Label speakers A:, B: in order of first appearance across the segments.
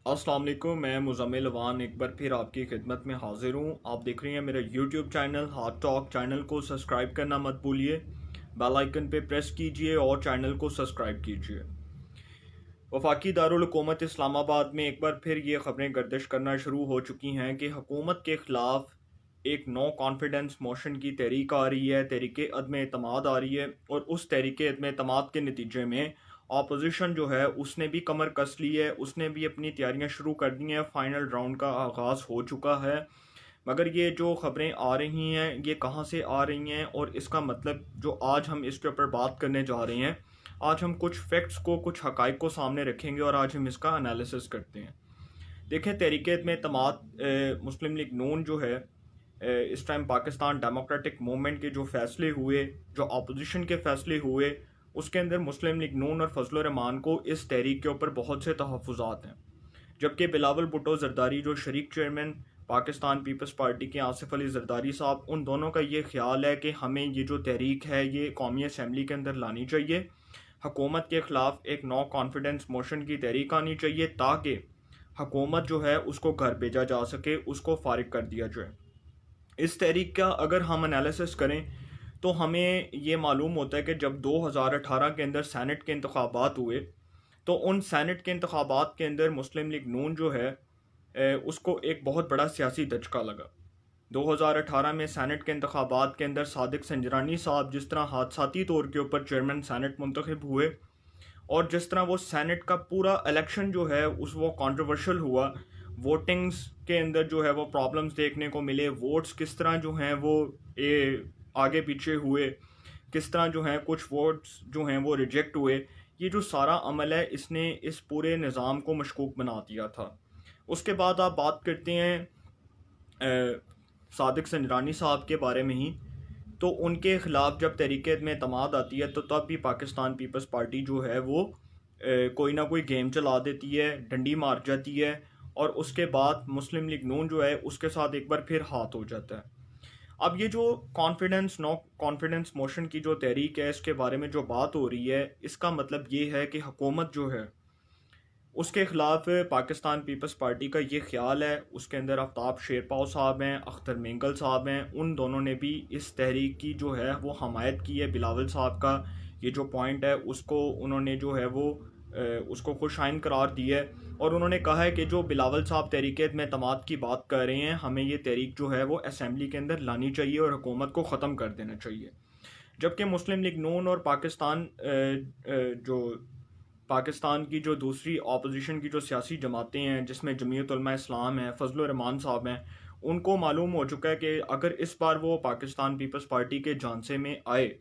A: अस्सलाम वालेकुम। मैं मुज़म्मिल अवान एक बार फिर आपकी खिदमत में हाजिर हूँ। आप देख रहे हैं मेरा यूट्यूब चैनल हाट टॉक। चैनल को सब्सक्राइब करना मत भूलिए, बेल आइकन पे प्रेस कीजिए और चैनल को सब्सक्राइब कीजिए। वफाकी दारुल हुकूमत इस्लामाबाद में एक बार फिर ये ख़बरें गर्दिश करना शुरू हो चुकी हैं कि हुकूमत के ख़िलाफ़ एक नो कॉन्फिडेंस मोशन की तहरीक आ रही है, तहरीक अदम एतमाद आ रही है। और उस तहरीक अदम एतमाद के नतीजे में अपोजिशन जो है उसने भी कमर कस ली है, उसने भी अपनी तैयारियां शुरू कर दी हैं। फाइनल राउंड का आगाज़ हो चुका है। मगर ये जो ख़बरें आ रही हैं ये कहाँ से आ रही हैं और इसका मतलब जो आज हम इसके ऊपर बात करने जा रहे हैं, आज हम कुछ फैक्ट्स को, कुछ हकाइक को सामने रखेंगे और आज हम इसका एनालिसिस करते हैं। देखें, तहरीक में तमाद मुस्लिम लीग नून जो है, इस टाइम पाकिस्तान डेमोक्रेटिक मूवमेंट के जो फैसले हुए, जो अपोजिशन के फैसले हुए, उसके अंदर मुस्लिम लीग नून और फजल रहमान को इस तहरीक के ऊपर बहुत से तहफ़्फ़ुज़ात हैं। जबकि बिलावल भुट्टो जरदारी जो शरीक चेयरमैन पाकिस्तान पीपल्स पार्टी के आसिफ अली जरदारी साहब, उन दोनों का ये ख्याल है कि हमें ये जो तहरीक है ये कौमी असम्बली के अंदर लानी चाहिए। हुकूमत के ख़िलाफ़ एक नो कॉन्फिडेंस मोशन की तहरीक आनी चाहिए ताकि हुकूमत जो है उसको घर भेजा जा सके, उसको फारिग कर दिया जाए। इस तहरीक का अगर हम एनालिसिस करें तो हमें ये मालूम होता है कि जब 2018 के अंदर सैनेट के इंतखाबात हुए तो उन सैनेट के इंतखाबात के अंदर मुस्लिम लीग नून जो है उसको एक बहुत बड़ा सियासी धचका लगा। 2018 में सैनेट के इंतखाबात के अंदर सादिक संजरानी साहब जिस तरह हादसाती तौर के ऊपर चेयरमैन सैनेट मुंतखब हुए और जिस तरह वो सैनेट का पूरा इलेक्शन जो है उस वो कंट्रोवर्शियल हुआ, वोटिंग्स के अंदर जो है वो प्रॉब्लम्स देखने को मिले, वोट्स किस तरह जो हैं वो आगे पीछे हुए, किस तरह जो हैं कुछ वोट्स जो हैं वो रिजेक्ट हुए। ये जो सारा अमल है इसने इस पूरे निज़ाम को मशकूक बना दिया था। उसके बाद आप बात करते हैं सादिक संजरानी साहब के बारे में ही, तो उनके ख़िलाफ़ जब तहरीक में तमाद आती है तो तब भी पाकिस्तान पीपल्स पार्टी जो है वो कोई ना कोई गेम चला देती है, डंडी मार जाती है और उसके बाद मुस्लिम लीग नून जो है उसके साथ एक बार फिर हाथ हो जाता है। अब ये जो कॉन्फिडेंस नो कॉन्फिडेंस मोशन की जो तहरीक है इसके बारे में जो बात हो रही है, इसका मतलब ये है कि हुकूमत जो है उसके ख़िलाफ़ पाकिस्तान पीपल्स पार्टी का ये ख्याल है। उसके अंदर आफ्ताब शेरपाव साहब हैं, अख्तर मेंगल साहब हैं, उन दोनों ने भी इस तहरीक की जो है वो हमायत की है। बिलावल साहब का ये जो पॉइंट है उसको उन्होंने जो है वो उसको खुशाइन करार दिया है और उन्होंने कहा है कि जो बिलावल साहब तहरीक में तमाद की बात कर रहे हैं, हमें ये तहरीक जो है वो असम्बली के अंदर लानी चाहिए और हुकूमत को ख़त्म कर देना चाहिए। जबकि मुस्लिम लीग नून और जो पाकिस्तान की जो दूसरी अपोजिशन की जो सियासी जमातें हैं जिसमें जमीयत उलमा इस्लाम है, फजल रहमान साहब हैं, उनको मालूम हो चुका है कि अगर इस बार वो पाकिस्तान पीपल्स पार्टी के झांसे में आए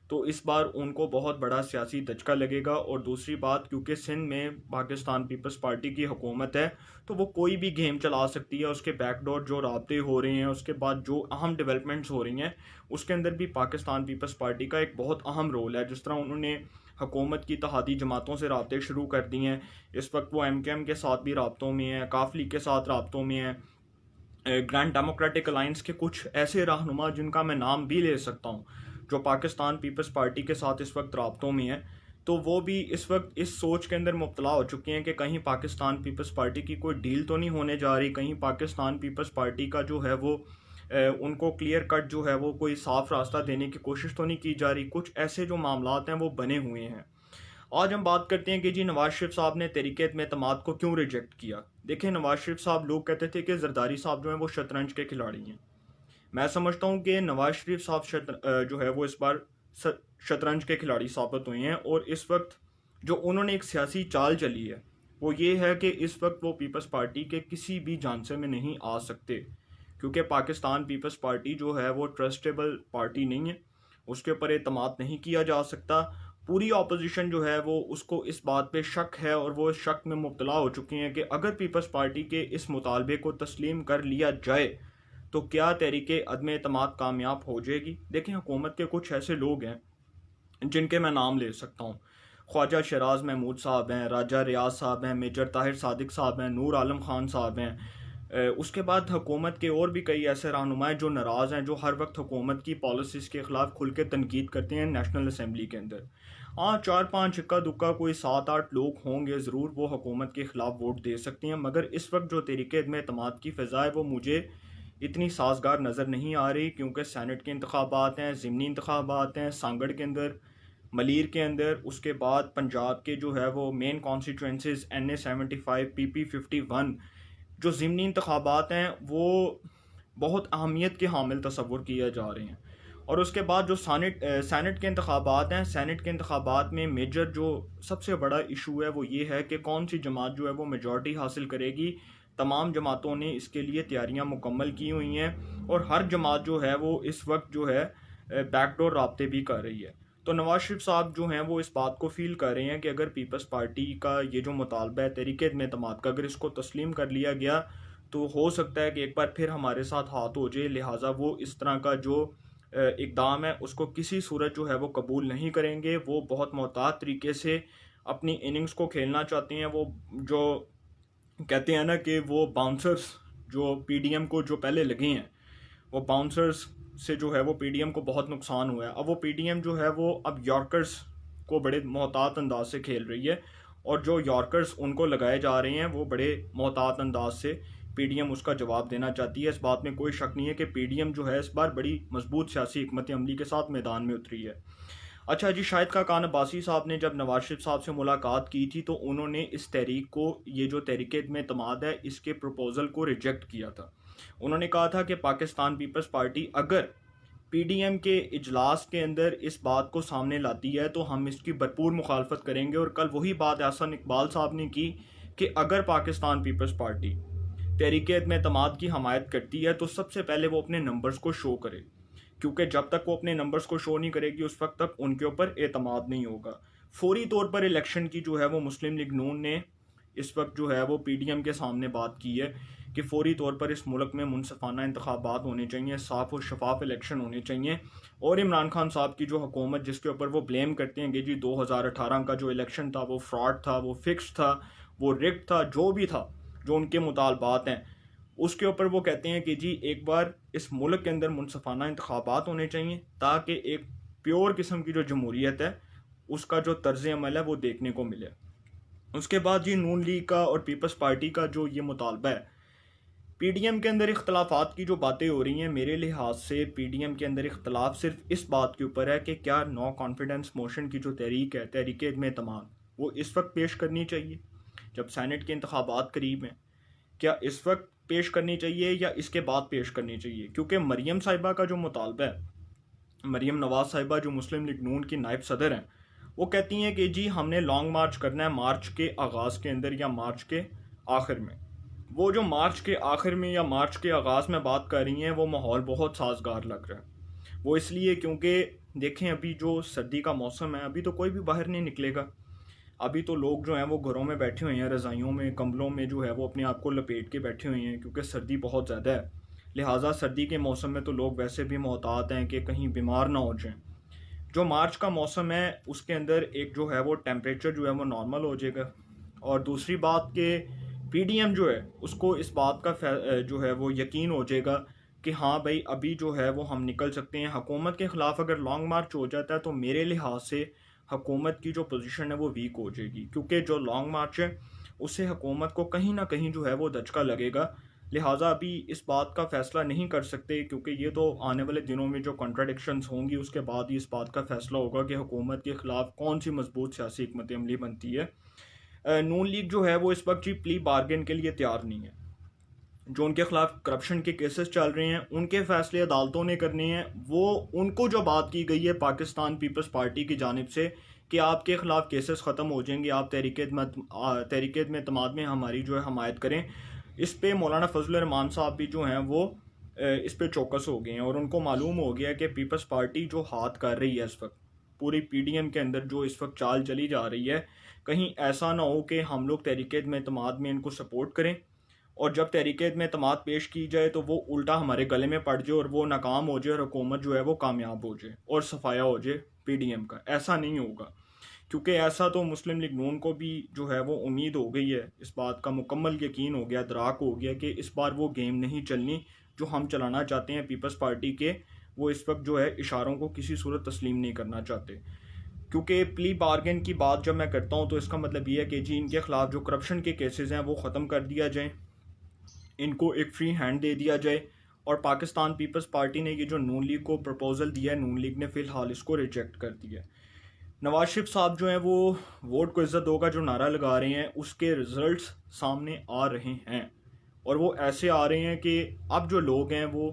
A: तो इस बार उनको बहुत बड़ा सियासी धचका लगेगा। और दूसरी बात, क्योंकि सिंध में पाकिस्तान पीपल्स पार्टी की हुकूमत है तो वो कोई भी गेम चला सकती है। उसके बैकडोर जो राब्ते हो रहे हैं, उसके बाद जो अहम डेवलपमेंट्स हो रही हैं, उसके अंदर भी पाकिस्तान पीपल्स पार्टी का एक बहुत अहम रोल है। जिस तरह उन्होंने हुकूमत की इत्तेहादी जमातों से रबते शुरू कर दिए हैं, इस वक्त वो MKM के साथ भी रबतों में है, काफ लीग के साथ रबतों में है, ग्रैंड डेमोक्रेटिक अलाइंस के कुछ ऐसे रहनुमा जिनका मैं नाम भी ले सकता हूँ जो पाकिस्तान पीपल्स पार्टी के साथ इस वक्त रबतों में है, तो वो भी इस वक्त इस सोच के अंदर मुब्तला हो चुके हैं कि कहीं पाकिस्तान पीपल्स पार्टी की कोई डील तो नहीं होने जा रही, कहीं पाकिस्तान पीपल्स पार्टी का जो है वो उनको क्लियर कट जो है वो कोई साफ रास्ता देने की कोशिश तो नहीं की जा रही। कुछ ऐसे जो मामलात हैं वो बने हुए हैं। आज हम बात करते हैं कि जी नवाज शरीफ साहब ने तहरीक में एतमाद को क्यों रिजेक्ट किया। देखें, नवाज शरीफ साहब, लोग कहते थे कि जरदारी साहब जो हैं वो शतरंज के खिलाड़ी हैं। मैं समझता हूँ कि नवाज शरीफ साहब जो है वो इस बार शतरंज के खिलाड़ी साबित हुए हैं और इस वक्त जो उन्होंने एक सियासी चाल चली है वो ये है कि इस वक्त वो पीपल्स पार्टी के किसी भी झांसे में नहीं आ सकते, क्योंकि पाकिस्तान पीपल्स पार्टी जो है वो ट्रस्टेबल पार्टी नहीं है, उसके ऊपर एतमाद नहीं किया जा सकता। पूरी अपोजिशन जो है वो उसको इस बात पे शक है और वो इस शक में मुब्तला हो चुके हैं कि अगर पीपल्स पार्टी के इस मुतालबे को तस्लीम कर लिया जाए तो क्या तहरीक अदम एतमाद कामयाब हो जाएगी। देखें, हुकूमत के कुछ ऐसे लोग हैं जिनके मैं नाम ले सकता हूँ। ख्वाजा शराज महमूद साहब हैं, राजा रियाज साहब हैं, मेजर ताहिर सादिक साहब हैं, नूर आलम खान साहब हैं। उसके बाद हुकूमत के और भी कई ऐसे रहनुमा जो नाराज़ हैं, जो हर वक्त हुकूमत की पॉलिसीज़ के ख़िलाफ़ खुल के तनकीद करते हैं नेशनल असम्बली के अंदर। हाँ, 4-5 इक्का दुक्का कोई 7-8 लोग होंगे ज़रूर, वो हुकूमत के ख़िलाफ़ वोट दे सकते हैं, मगर इस वक्त जो तहरीक-ए-एतमाद की फ़िज़ा है वो मुझे इतनी साज़गार नज़र नहीं आ रही, क्योंकि सेनेट के इंतखाबात हैं, ज़िमनी इंतखाबात हैं, सांगड़ के अंदर, मलीर के अंदर, उसके बाद पंजाब के जो है वो मेन कॉन्स्टिट्यूंसीज NA-75 PP-51, जो ज़िमनी इंतखाबात हैं वो बहुत अहमियत के हामिल तस्वुर किए जा रहे हैं। और उसके बाद जो सैनेट के इंतखाबात हैं, सैनेट के इंतखाबात में मेजर जो सबसे बड़ा इशू है वो ये है कि कौन सी जमात जो है वो मेजॉरिटी हासिल करेगी। तमाम जमातों ने इसके लिए तैयारियां मुकम्मल की हुई हैं और हर जमात जो है वो इस वक्त जो है बैकडोर राब्ते भी कर रही है। तो नवाज शरीफ साहब जो हैं वो इस बात को फील कर रहे हैं कि अगर पीपल्स पार्टी का ये जो मुतालबा है तहरीक-ए-एतमाद का, अगर इसको तस्लीम कर लिया गया तो हो सकता है कि एक बार फिर हमारे साथ हाथ हो जाए। लिहाजा वो इस तरह का जो इक़दाम है उसको किसी सूरत जो है वो कबूल नहीं करेंगे। वो बहुत मोहतात तरीके से अपनी इनिंग्स को खेलना चाहते हैं। वो जो कहते हैं ना कि वो बाउंसर्स जो पीडीएम को जो पहले लगे हैं, वो बाउंसर्स से जो है वो पीडीएम को बहुत नुकसान हुआ है। अब वो पीडीएम जो है वो अब यॉर्कर्स को बड़े मोहतात अंदाज से खेल रही है और जो यॉर्कर्स उनको लगाए जा रहे हैं वो बड़े मोहतात अंदाज से पीडीएम उसका जवाब देना चाहती है। इस बात में कोई शक नहीं है कि पीडीएम जो है इस बार बड़ी मजबूत सियासी हिकमत अमली के साथ मैदान में उतरी है। अच्छा जी, शाहिद खाकान अब्बासी साहब ने जब नवाज शरीफ साहब से मुलाकात की थी तो उन्होंने इस तहरीक को, ये जो तहरीक-ए-एतमाद है, इसके प्रपोज़ल को रिजेक्ट किया था। उन्होंने कहा था कि पाकिस्तान पीपल्स पार्टी अगर पीडीएम के इजलास के अंदर इस बात को सामने लाती है तो हम इसकी भरपूर मुखालफत करेंगे। और कल वही बात एहसन इकबाल साहब ने की कि अगर पाकिस्तान पीपल्स पार्टी तहरीक-ए-एतमाद की हमायत करती है तो सबसे पहले वो अपने नंबर्स को शो करे, क्योंकि जब तक वो अपने नंबर्स को शो नहीं करेगी उस वक्त तक उनके ऊपर एतमाद नहीं होगा। फौरी तौर पर इलेक्शन की जो है वो मुस्लिम लीग नून ने इस वक्त जो है वो पीडीएम के सामने बात की है कि फौरी तौर पर इस मुल्क में मुनसफाना इंतखाबात होने चाहिए, साफ़ और शफाफ इलेक्शन होने चाहिए। और इमरान खान साहब की जो हुकूमत, जिसके ऊपर वो ब्लेम करते हैं कि जी 2018 का जो इलेक्शन था वो फ्रॉड था, वो फिक्स था, वो रिग्ड था, जो भी था, जो उनके मुतालबात हैं, उसके ऊपर वो कहते हैं कि जी एक बार इस मुल्क के अंदर मुनसफाना इंतखाबात होने चाहिए ताकि एक प्योर किस्म की जो जमहूरियत है उसका जो तर्ज अमल है वो देखने को मिले। उसके बाद जी नून लीग का और पीपल्स पार्टी का जो ये मुतालबा है, पीडीएम के अंदर इख्तलाफात की जो बातें हो रही हैं, मेरे लिहाज से पीडीएम के अंदर इख्तलाफ सिर्फ इस बात के ऊपर है कि क्या नो कॉन्फिडेंस मोशन की जो तहरीक है, तहरीक-ए-एतमाद, वो इस वक्त पेश करनी चाहिए जब सैनेट के इंतखाबात करीब हैं। क्या इस वक्त पेश करनी चाहिए या इसके बाद पेश करनी चाहिए? क्योंकि मरियम साहिबा का जो मुतालबा है, मरियम नवाज साहिबा जो मुस्लिम लीग नून की नायब सदर हैं, वो कहती हैं कि जी हमने लॉन्ग मार्च करना है मार्च के आगाज़ के अंदर या मार्च के आखिर में। वो जो मार्च के आखिर में या मार्च के आगाज़ में बात कर रही हैं वो माहौल बहुत साजगार लग रहा है। वो इसलिए क्योंकि देखें अभी जो सर्दी का मौसम है, अभी तो कोई भी बाहर नहीं निकलेगा। अभी तो लोग जो हैं वो घरों में बैठे हुए हैं, रज़ाइयों में, कंबलों में जो है वो अपने आप को लपेट के बैठे हुए हैं, क्योंकि सर्दी बहुत ज़्यादा है। लिहाजा सर्दी के मौसम में तो लोग वैसे भी मोहतात हैं कि कहीं बीमार ना हो जाएं। जो मार्च का मौसम है उसके अंदर एक जो है वो टेम्परेचर जो है वो नॉर्मल हो जाएगा। और दूसरी बात कि पीडीएम जो है उसको इस बात का जो है वो यकीन हो जाएगा कि हाँ भाई अभी जो है वो हम निकल सकते हैं। हुकूमत के ख़िलाफ़ अगर लॉन्ग मार्च हो जाता है तो मेरे लिहाज से हुकूमत की जो पोजीशन है वो वीक हो जाएगी, क्योंकि जो लॉन्ग मार्च है उससे हुकूमत को कहीं ना कहीं जो है वो धचका लगेगा। लिहाजा अभी इस बात का फ़ैसला नहीं कर सकते, क्योंकि ये तो आने वाले दिनों में जो कॉन्ट्राडिक्शंस होंगी उसके बाद ही इस बात का फ़ैसला होगा कि हुकूमत के ख़िलाफ़ कौन सी मजबूत सियासी हिकमत अमली बनती है। नून लीग जो है वो इस वक्त जी प्ली बार्गेन के लिए तैयार नहीं है। जो उनके खिलाफ करप्शन के केसेस चल रहे हैं उनके फैसले अदालतों ने करने हैं। वो उनको जो बात की गई है पाकिस्तान पीपल्स पार्टी की जानिब से कि आपके खिलाफ केसेस ख़त्म हो जाएंगे, आप तहरीक-ए-एतमाद में हमारी जो है हमायत करें, इस पे मौलाना फजल रहमान साहब भी जो हैं वो इस पे चौकस हो गए हैं और उनको मालूम हो गया कि पीपल्स पार्टी जो हाथ कर रही है इस वक्त पूरी पीडीएम के अंदर, जो इस वक्त चाल चली जा रही है, कहीं ऐसा ना हो कि हम लोग तहरीक-ए-एतमाद में इनको सपोर्ट करें और जब तहरीक-ए-एतमाद पेश की जाए तो वो उल्टा हमारे गले में पड़ जाए और वो नाकाम हो जाए और हुकूमत जो है वो कामयाब हो जाए और सफाया हो जाए पीडीएम का। ऐसा नहीं होगा, क्योंकि ऐसा तो मुस्लिम लीग नून को भी जो है वो उम्मीद हो गई है, इस बात का मुकम्मल यकीन हो गया, दराक हो गया कि इस बार वो गेम नहीं चलनी जो हम चलाना चाहते हैं पीपल्स पार्टी के। वो इस वक्त जो है इशारों को किसी सूरत तस्लीम नहीं करना चाहते। क्योंकि प्ली बार्गेन की बात जब मैं करता हूँ तो इसका मतलब ये है कि जी इनके ख़िलाफ़ जो करप्शन के केसेस हैं वो ख़त्म कर दिया जाए, इनको एक फ्री हैंड दे दिया जाए। और पाकिस्तान पीपल्स पार्टी ने ये जो नून लीग को प्रपोज़ल दिया है, नून लीग ने फ़िलहाल इसको रिजेक्ट कर दिया है। नवाज शरीफ साहब जो हैं वो वोट को इज्जत दो का जो नारा लगा रहे हैं उसके रिजल्ट्स सामने आ रहे हैं, और वो ऐसे आ रहे हैं कि अब जो लोग हैं वो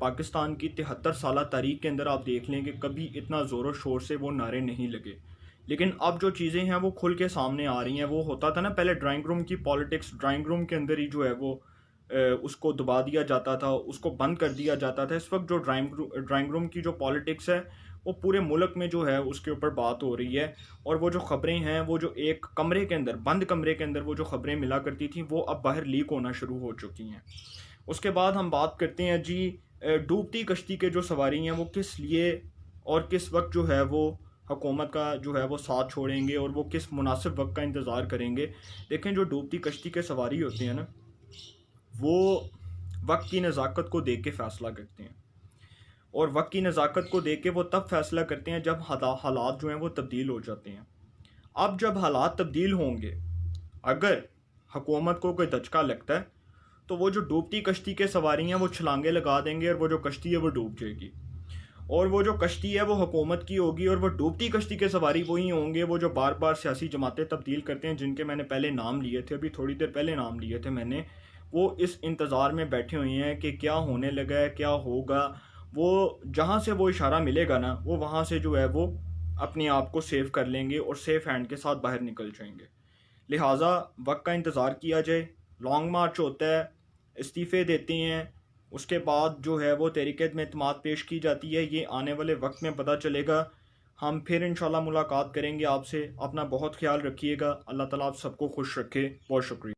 A: पाकिस्तान की 73 साल तारीख के अंदर आप देख लें कि कभी इतना ज़ोर शोर से वो नारे नहीं लगे, लेकिन अब जो चीज़ें हैं वो खुल के सामने आ रही हैं। वो होता था ना पहले ड्राइंग रूम की पॉलिटिक्स, ड्राइंग रूम के अंदर ही जो है वो उसको दबा दिया जाता था, उसको बंद कर दिया जाता था। इस वक्त जो ड्राइंग रूम की जो पॉलिटिक्स है वो पूरे मुल्क में जो है उसके ऊपर बात हो रही है। और वो जो ख़बरें हैं, वो जो एक कमरे के अंदर, बंद कमरे के अंदर वो जो ख़बरें मिला करती थी वो अब बाहर लीक होना शुरू हो चुकी हैं। उसके बाद हम बात करते हैं जी डूबती कश्ती के जो सवारी हैं वो किस लिए और किस वक्त जो है वो हुकूमत का जो है वो साथ छोड़ेंगे और वो किस मुनासिब वक्त का इंतज़ार करेंगे। देखें, जो डूबती कश्ती के सवारी होते हैं ना, वो वक्त की नज़ाकत को देख के फ़ैसला करते हैं, और वक्त की नज़ाकत को देख के वो तब फैसला करते हैं जब हालात जो हैं वो तब्दील हो जाते हैं। अब जब हालात तब्दील होंगे, अगर हुकूमत को कोई धचका लगता है तो वो जो डूबती कश्ती के सवारी हैं वो छलांगे लगा देंगे और वो जो कश्ती है वो डूब जाएगी, और वो जो कश्ती है वो हुकूमत की होगी, और वो डूबती कश्ती के सवारी वही होंगे वो जो बार बार सियासी जमातें तब्दील करते हैं, जिनके मैंने पहले नाम लिए थे, अभी थोड़ी देर पहले नाम लिए थे मैंने। वो इस इंतज़ार में बैठे हुए हैं कि क्या होने लगा है, क्या होगा। वो जहाँ से वो इशारा मिलेगा ना, वो वहाँ से जो है वो अपने आप को सेव कर लेंगे और सेफ हैंड के साथ बाहर निकल जाएंगे। लिहाजा वक्त का इंतज़ार किया जाए। लॉन्ग मार्च होता है, इस्तीफ़े देते हैं, उसके बाद जो है वो तहरीक में एतमाद पेश की जाती है। ये आने वाले वक्त में पता चलेगा। हम फिर इंशाल्लाह मुलाकात करेंगे आपसे। अपना बहुत ख्याल रखिएगा। अल्लाह ताला आप सबको खुश रखे। बहुत शुक्रिया।